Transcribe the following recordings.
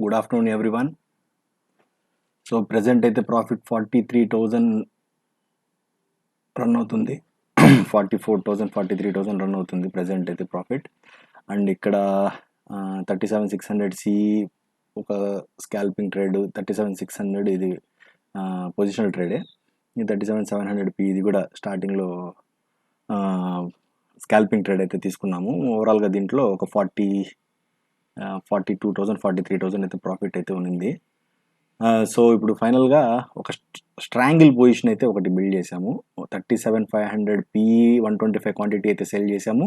Good afternoon, everyone. So present అయితే profit 43,000 run అవుతుంది. 44,000 43,000 run అవుతుంది ప్రెజెంట్ అయితే ప్రాఫిట్. అండ్ ఇక్కడ 37,600 సి ఒక స్కాల్పింగ్ ట్రేడ్, 37,600 ఇది పొజిషనల్ ట్రేడే. ఈ 37,700 పి ఇది కూడా స్టార్టింగ్లో స్కాల్పింగ్ ట్రేడ్ అయితే తీసుకున్నాము. ఓవరాల్గా దీంట్లో ఒక 42,000 43,000 అయితే ప్రాఫిట్ అయితే ఉంది. సో ఇప్పుడు ఫైనల్గా ఒక స్ట్రాంగిల్ పొజిషన్ అయితే ఒకటి బిల్డ్ చేసాము. 37,500 పి 125 క్వాంటిటీ అయితే సెల్ చేసాము.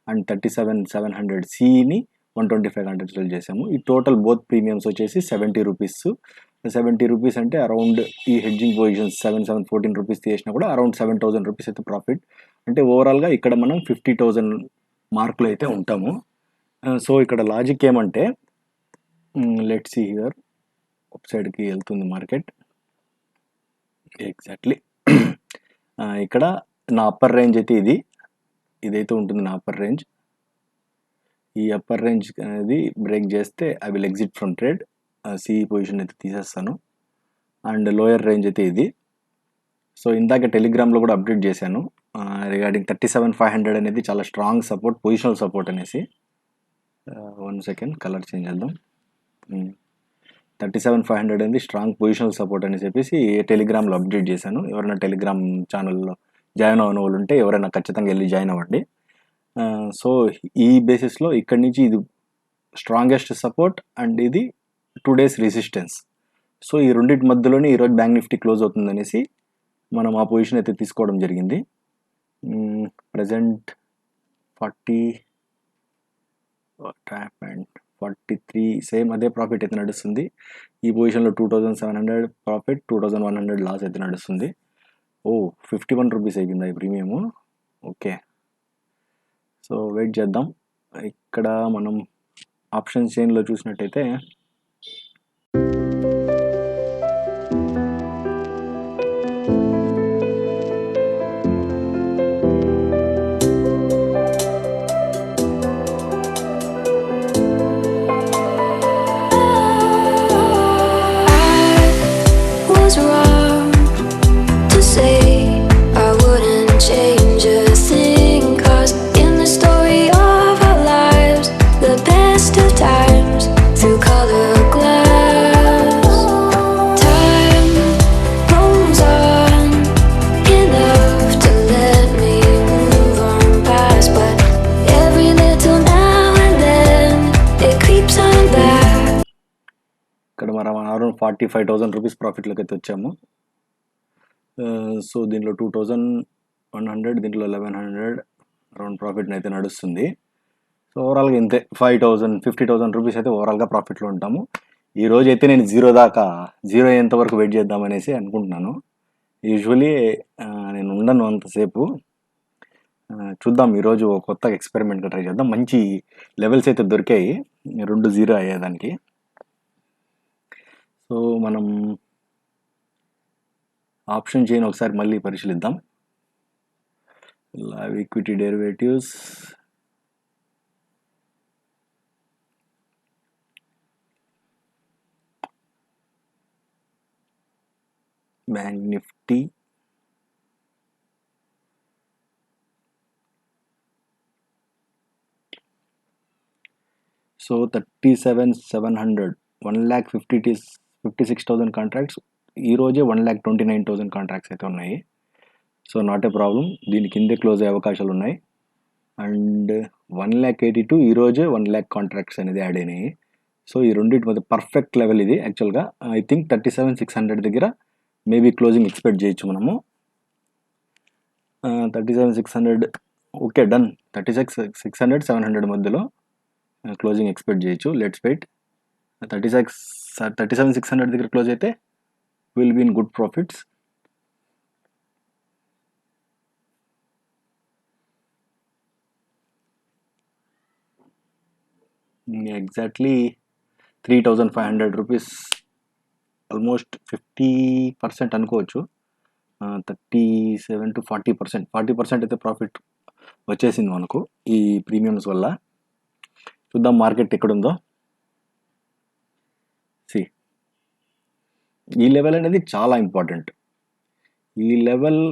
అండ్ 37,700 సిని 125 క్వాంటిటీ సెల్ చేసాము. ఈ టోటల్ బోత్ ప్రీమియమ్స్ వచ్చేసి 70 రూపీస్. 70 రూపీస్ అంటే అరౌండ్ ఈ హెడ్జింగ్ పొజిషన్స్ 14 రూపీస్ తీసినా కూడా అరౌండ్ 7,000 రూపీస్ అయితే ప్రాఫిట్. అంటే ఓవరాల్గా ఇక్కడ మనం 50,000 మార్కులు అయితే ఉంటాము. సో ఇక్కడ లాజిక్ ఏమంటే లెట్స్ సీ హియర్ అప్ సైడ్కి వెళ్తుంది మార్కెట్ ఎగ్జాక్ట్లీ. ఇక్కడ నా అప్పర్ రేంజ్ అయితే ఇదైతే ఉంటుంది నా అప్పర్ రేంజ్. ఈ అప్పర్ రేంజ్ అనేది బ్రేక్ చేస్తే I will exit from trade. సి పొజిషన్ అయితే తీసేస్తాను. అండ్ లోయర్ రేంజ్ అయితే ఇది. సో ఇందాక టెలిగ్రామ్లో కూడా అప్డేట్ చేశాను రిగార్డింగ్ 37,500 అనేది చాలా స్ట్రాంగ్ సపోర్ట్, పొజిషనల్ సపోర్ట్ అనేసి. 1 సెకండ్ కలర్ చేంజ్ చేద్దాం. 37,500 అనేది స్ట్రాంగ్ పొజిషనల్ సపోర్ట్ అని చెప్పేసి టెలిగ్రామ్లో అప్డేట్ చేశాను. ఎవరైనా టెలిగ్రామ్ ఛానల్లో జాయిన్ అవ్వని వాళ్ళు ఉంటే ఎవరైనా ఖచ్చితంగా వెళ్ళి జాయిన్ అవ్వండి. సో ఈ బేసిస్లో ఇక్కడి నుంచి ఇది స్ట్రాంగెస్ట్ సపోర్ట్ అండ్ ఇది 2 days రెసిస్టెన్స్. సో ఈ రెండింటి మధ్యలోనే ఈరోజు బ్యాంక్ నిఫ్టీ క్లోజ్ అవుతుంది అనేసి మనం ఆ పొజిషన్ అయితే తీసుకోవడం జరిగింది. ప్రజెంట్ 43 సేమ్ అదే ప్రాఫిట్ అయితే నడుస్తుంది. ఈ పొజిషన్లో 2,700 ప్రాఫిట్, 2,100 లాస్ అయితే నడుస్తుంది. 51 రూపీస్ అయిపోయింది ఈ ప్రీమియము. ఓకే, సో వెయిట్ చేద్దాం. ఇక్కడ మనం ఆప్షన్ చైన్లో చూసినట్టయితే మనం అరౌండ్ 45,000 రూపీస్ ప్రాఫిట్లోకి అయితే వచ్చాము. సో దీంట్లో 2,100, దీంట్లో 1,100 అరౌండ్ ప్రాఫిట్ అయితే నడుస్తుంది. సో ఓవరాల్గా ఇంతే 50,000 రూపీస్ అయితే ఓవరాల్గా ప్రాఫిట్లో ఉంటాము. ఈ రోజు అయితే నేను జీరో అయ్యేంత వరకు వెయిట్ చేద్దామనేసి అనుకుంటున్నాను. యూజువలీ నేను ఉండను అంతసేపు. చూద్దాం, ఈరోజు కొత్త ఎక్స్పెరిమెంట్గా ట్రై చేద్దాం. మంచి లెవెల్స్ అయితే దొరికాయి 2 జీరో అయ్యేదానికి. సో మనం ఆప్షన్ చైన్ ఒకసారి మళ్ళీ పరిశీలిద్దాం. Live equity derivatives, bank Nifty, so 37,700 1,56,000 contracts. ఈరోజే 1,29,000 కాంట్రాక్ట్స్ అయితే ఉన్నాయి. సో నాట్ ఏ ప్రాబ్లం, దీని కిందే క్లోజ్ అయ్యే అవకాశాలు ఉన్నాయి. అండ్ 1,82,000 ఈరోజే 1,00,000 కాంట్రాక్ట్స్ అనేది యాడ్ అయినాయి. సో ఈ రెండింటి మధ్య పర్ఫెక్ట్ లెవెల్ ఇది. యాక్చువల్గా ఐ థింక్ 37,600 దగ్గర మేబీ క్లోజింగ్ ఎక్స్పెక్ట్ చేయొచ్చు మనము. 37,600 ఓకే డన్. 36,600 700 మధ్యలో క్లోజింగ్ ఎక్స్పెక్ట్ చేయొచ్చు. Let's wait. 37,600 దగ్గర క్లోజ్ అయితే will be in good profits. Exactly 3,500 rupees, almost 50% అనుకోవచ్చు. 37 to 40% అయితే ప్రాఫిట్ వచ్చేసింది మనకు ఈ ప్రీమియమ్స్ వల్ల. చూద్దాం మార్కెట్ ఎక్కడుందో. ఈ లెవెల్ అనేది చాలా ఇంపార్టెంట్. ఈ లెవెల్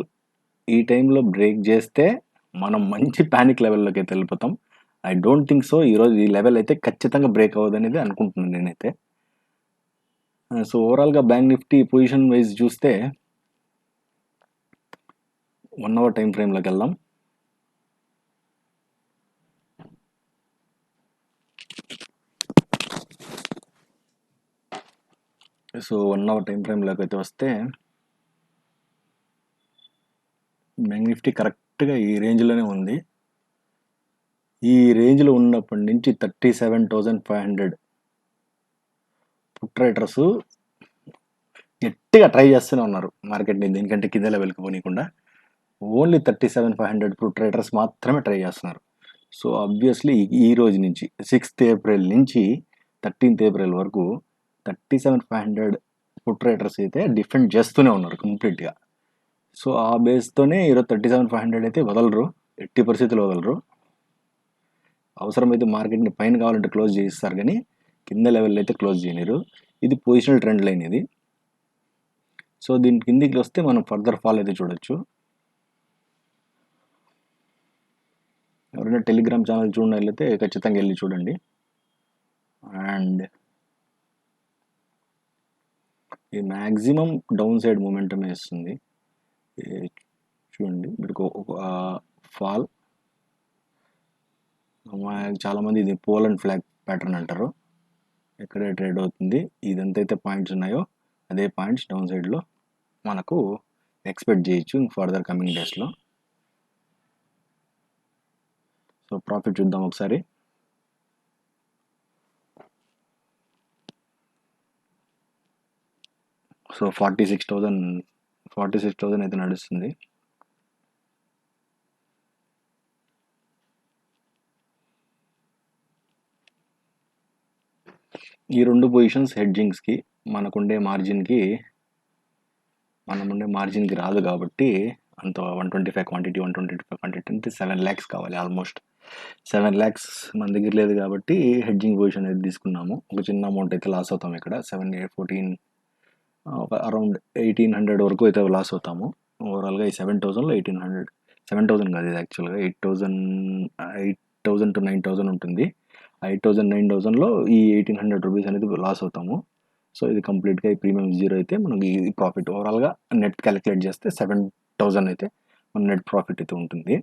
ఈ టైంలో బ్రేక్ చేస్తే మనం మంచి ప్యానిక్ లెవెల్లోకి అయితే వెళ్ళిపోతాం. ఐ డోంట్ థింక్ సో ఈరోజు ఈ లెవెల్ అయితే ఖచ్చితంగా బ్రేక్ అవ్వదు అనేది అనుకుంటున్నాను నేనైతే. సో ఓవరాల్గా బ్యాంక్ నిఫ్టీ పొజిషన్ వైజ్ చూస్తే 1 అవర్ టైం ఫ్రేమ్లోకి వెళ్దాం. సో 1 అవర్ టైం ఫ్రేమ్లోకి అయితే వస్తే బ్యాంక్ నిఫ్టీ కరెక్ట్గా ఈ రేంజ్లోనే ఉంది. ఈ రేంజ్లో ఉన్నప్పటి నుంచి 37,500 పుట్ రైటర్స్ గట్టిగా ట్రై చేస్తూనే ఉన్నారు మార్కెట్ని దీనికంటే కింద లెవెల్కి పోనీయకుండా. ఓన్లీ 37,500 పుట్ రైటర్స్ మాత్రమే ట్రై చేస్తున్నారు. సో ఆబ్వియస్లీ ఈ రోజు నుంచి 6th ఏప్రిల్ నుంచి 13th ఏప్రిల్ వరకు 37,500 పుట్ రైటర్స్ అయితే డిఫెండ్ చేస్తూనే ఉన్నారు కంప్లీట్గా. సో ఆ బేస్తోనే ఈరోజు 37,500 అయితే వదలరు, ఎట్టి పరిస్థితులు వదలరు. అవసరమైతే మార్కెట్ని పైన కావాలంటే క్లోజ్ చేయిస్తారు కానీ కింద లెవెల్ అయితే క్లోజ్ చేయలేరు. ఇది పొజిషనల్ ట్రెండ్ లైన్ ఇది. సో దీని కిందికి వస్తే మనం ఫర్దర్ ఫాల్ అయితే చూడొచ్చు. ఎవరైనా టెలిగ్రామ్ ఛానల్ చూడనట్లయితే ఖచ్చితంగా వెళ్ళి చూడండి. అండ్ ఇది మ్యాక్సిమం డౌన్ సైడ్ మూమెంటమే ఇస్తుంది. చూడండి మీకు ఫాల్ చాలామంది ఇది పోల్ అండ్ ఫ్లాగ్ ప్యాటర్న్ అంటారు. ఎక్కడే ట్రేడ్ అవుతుంది, ఇదంతైతే పాయింట్స్ ఉన్నాయో అదే పాయింట్స్ డౌన్ సైడ్లో మనకు ఎక్స్పెక్ట్ చేయొచ్చు ఫర్దర్ కమింగ్ డేస్లో. సో ప్రాఫిట్ చూద్దాం ఒకసారి. సో 46,000 అయితే నడుస్తుంది. ఈ రెండు పొజిషన్స్ హెడ్జింగ్స్కి మనముండే మార్జిన్కి రాదు కాబట్టి అంత 125 క్వాంటిటీ అంటే 7 lakhs కావాలి. ఆల్మోస్ట్ 7 lakhs మన దగ్గర లేదు కాబట్టి హెడ్జింగ్ పొజిషన్ అయితే తీసుకున్నాము. ఒక చిన్న అమౌంట్ అయితే లాస్ అవుతాము ఇక్కడ. 14 ఒక అరౌండ్ 1,800 వరకు అయితే లాస్ అవుతాము. ఓవరాల్గా ఈ 7,000లో 1,800, 7,000 కాదు ఇది యాక్చువల్గా 8,000 to 9,000 ఉంటుంది. 8,000, 9,000లో ఈ 1,800 రూపీస్ అనేది లాస్ అవుతాము. సో ఇది కంప్లీట్గా ఈ ప్రీమియం జీరో అయితే మనకి ఈ ప్రాఫిట్ ఓవరాల్గా నెట్ క్యాలిక్యులేట్ చేస్తే 7,000 అయితే మన నెట్ ప్రాఫిట్ అయితే ఉంటుంది.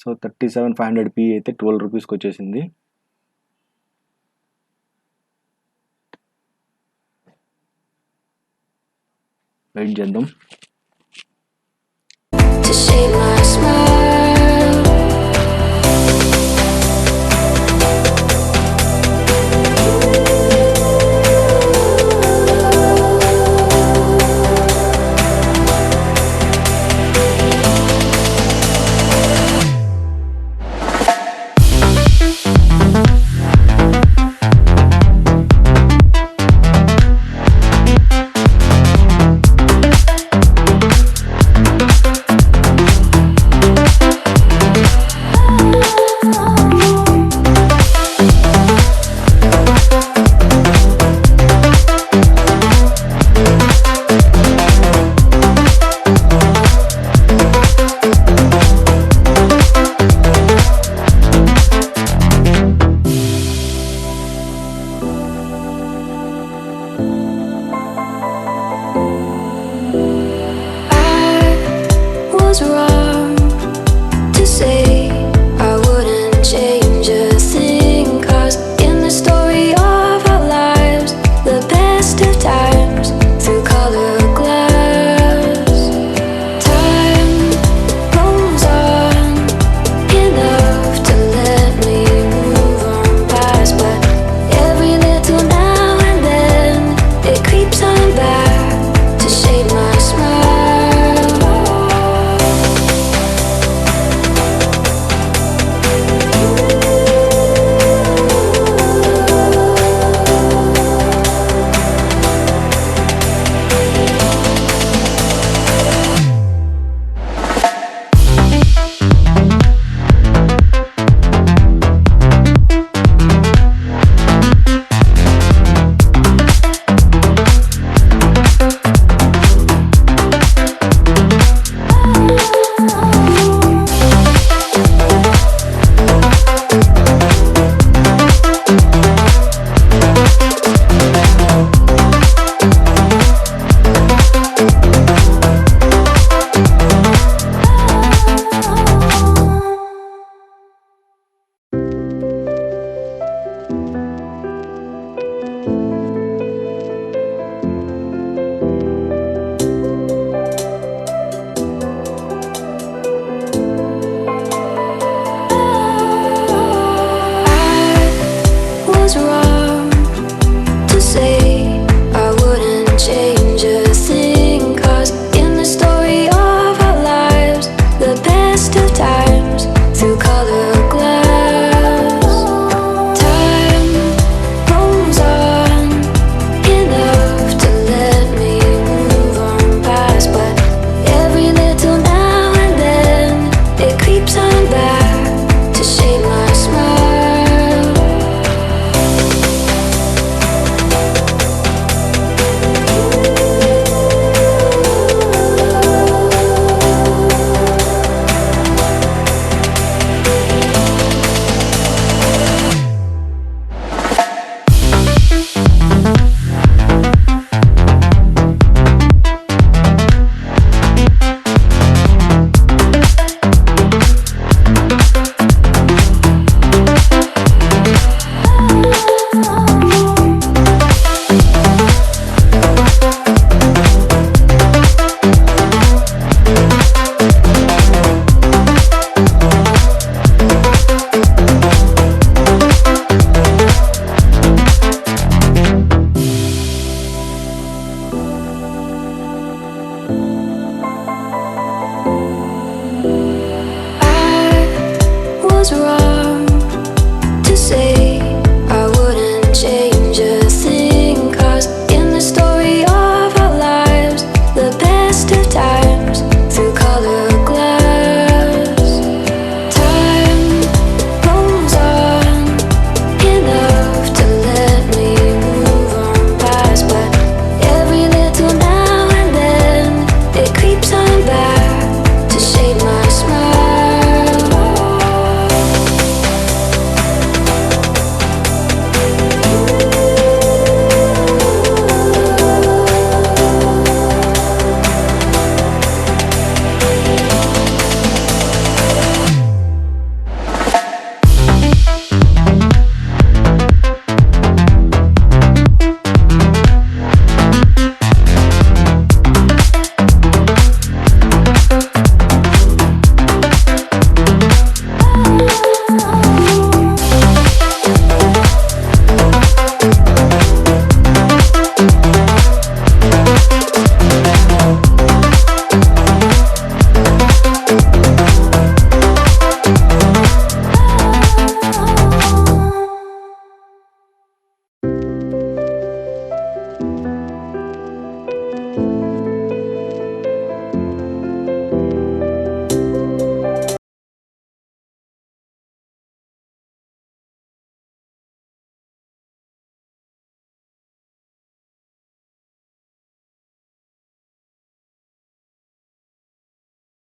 సో 37,500 పీ అయితే 12 రూపీస్కి వచ్చేసింది. వెయిట్ చేద్దాం.